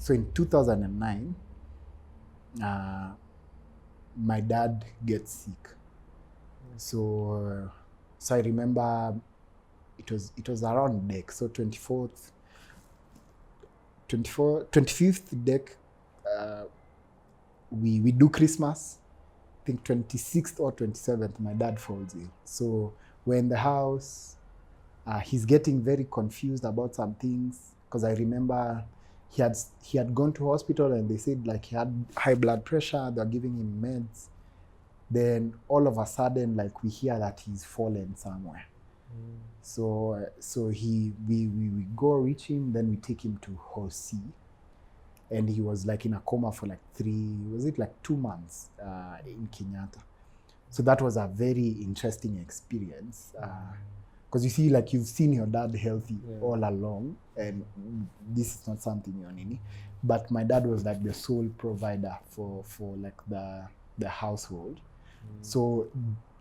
so in 2009, my dad gets sick. So I remember it was around deck, so 25th deck, we do Christmas. I think 26th or 27th, my dad falls ill. So we're in the house. He's getting very confused about some things, because I remember he had gone to hospital and they said like he had high blood pressure. They're giving him meds. Then all of a sudden, like we hear that he's fallen somewhere. So we go reach him. Then we take him to Hosi, and he was like in a coma for like 2 months in Kenyatta. So that was a very interesting experience. Because you see, like you've seen your dad healthy all along, and this is not something you're needing. But my dad was like the sole provider for like the household. So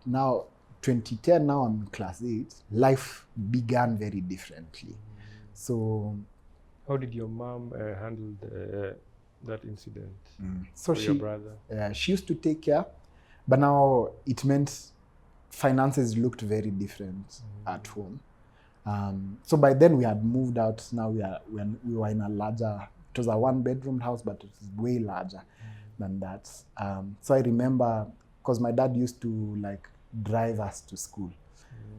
now 2010, now I'm in class 8, life began very differently. So how did your mom handle that incident? So your brother? She used to take care, but now it meant finances looked very different at home. So by then we had moved out. Now we were in a larger, it was a 1-bedroom house, but it was way larger than that. So I remember, because my dad used to like drive us to school.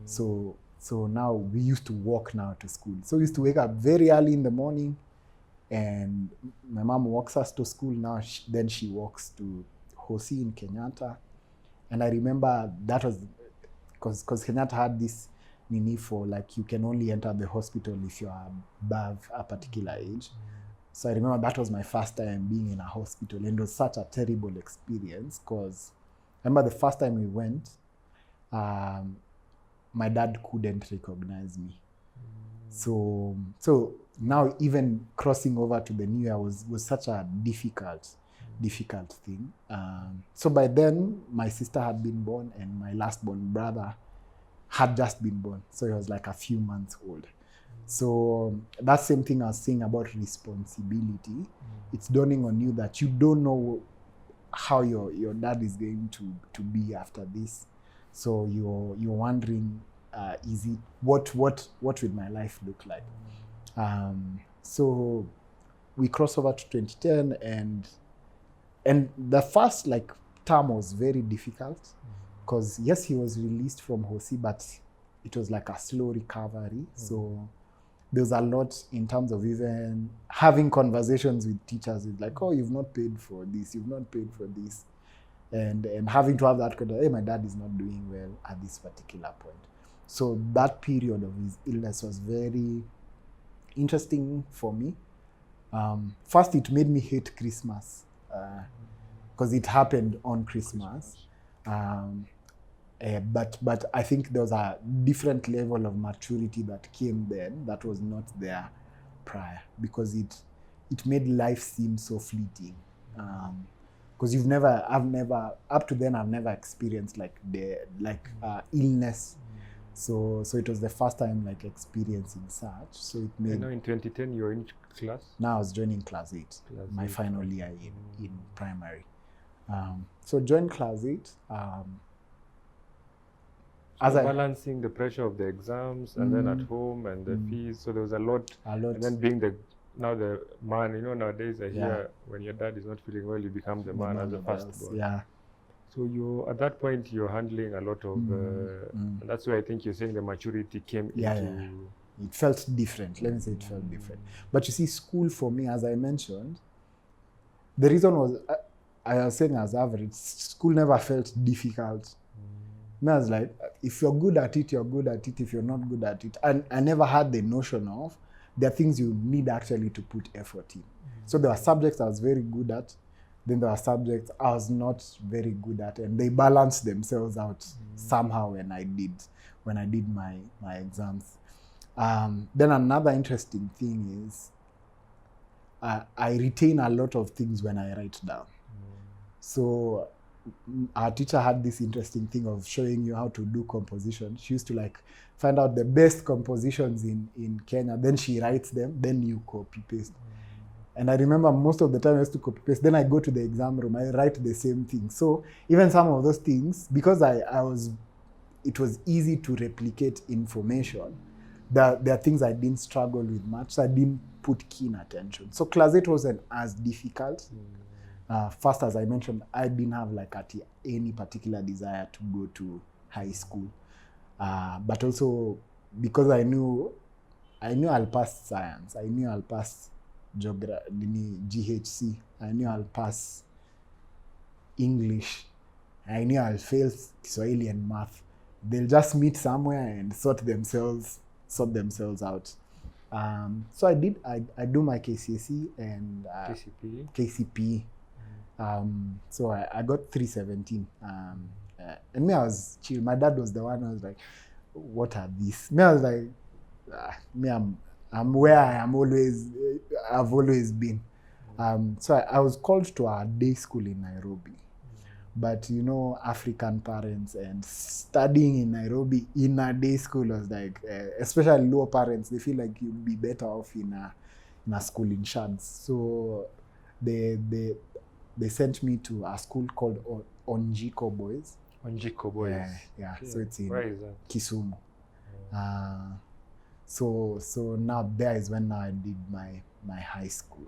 So now we used to walk now to school. So we used to wake up very early in the morning, and my mom walks us to school. Now then she walks to Hosi in Kenyatta. And I remember that was because Kenyatta had this nini for like you can only enter the hospital if you are above a particular age. So I remember that was my first time being in a hospital, and it was such a terrible experience, because I remember the first time we went, my dad couldn't recognize me. So now even crossing over to the new year was such a difficult thing. So by then my sister had been born, and my last born brother had just been born. So he was like a few months old. So that same thing I was saying about responsibility, it's dawning on you that you don't know how your dad is going to be after this. So you're wondering, is it what will my life look like? So we cross over to 2010, and the first like term was very difficult, because yes, he was released from Hosi, but it was like a slow recovery. So there was a lot in terms of even having conversations with teachers. It's like, oh, you've not paid for this, and having to have that kind of, hey, my dad is not doing well at this particular point. So that period of his illness was very interesting for me. First, it made me hate Christmas, because it happened on Christmas. But I think there was a different level of maturity that came then that was not there prior, because it made life seem so fleeting. Because up to then I've never experienced like illness. So it was the first time like experiencing such. So it made. And now in 2010 you're in class? Now I was joining class 8, my final year in primary. So joined class 8. As balancing the pressure of the exams and then at home and the fees, so there was a lot. And then being the man, nowadays I hear when your dad is not feeling well, you become the man as the firstborn. Yeah. So at that point you're handling a lot of, and that's why I think you're saying the maturity came into. It felt different. Let me say it felt different. But you see, school for me, as I mentioned, the reason was I was saying as average, school never felt difficult. I was like, if you're good at it, you're good at it. If you're not good at it, and I never had the notion of there are things you need actually to put effort in. So there were subjects I was very good at, then there were subjects I was not very good at, and they balanced themselves out somehow when I did my exams. Then another interesting thing is I retain a lot of things when I write down. So our teacher had this interesting thing of showing you how to do composition. She used to like find out the best compositions in Kenya, then she writes them, then you copy paste. And I remember most of the time I used to copy paste. Then I go to the exam room, I write the same thing. So even some of those things, because it was easy to replicate information, there are things I didn't struggle with much. So I didn't put keen attention. So class 8 wasn't as difficult. First, as I mentioned, I didn't have like any particular desire to go to high school. But also because I knew I'll pass science. I knew I'll pass GHC. I knew I'll pass English. I knew I'll fail Kiswahili and math. They'll just meet somewhere and sort themselves out. So I do my KCSE and KCPE. So I got 317. And me, I was chill. My dad was the one who was like, what are these? Me, I was like, me, I'm where I've always been. So I was called to a day school in Nairobi. But you know, African parents and studying in Nairobi in a day school was like, especially lower parents, they feel like you'd be better off in a school in Shads. So they sent me to a school called Onjiko Boys. Onjiko Boys. Yeah. So it's in Where is that? Kisumu. So now there is when I did my high school.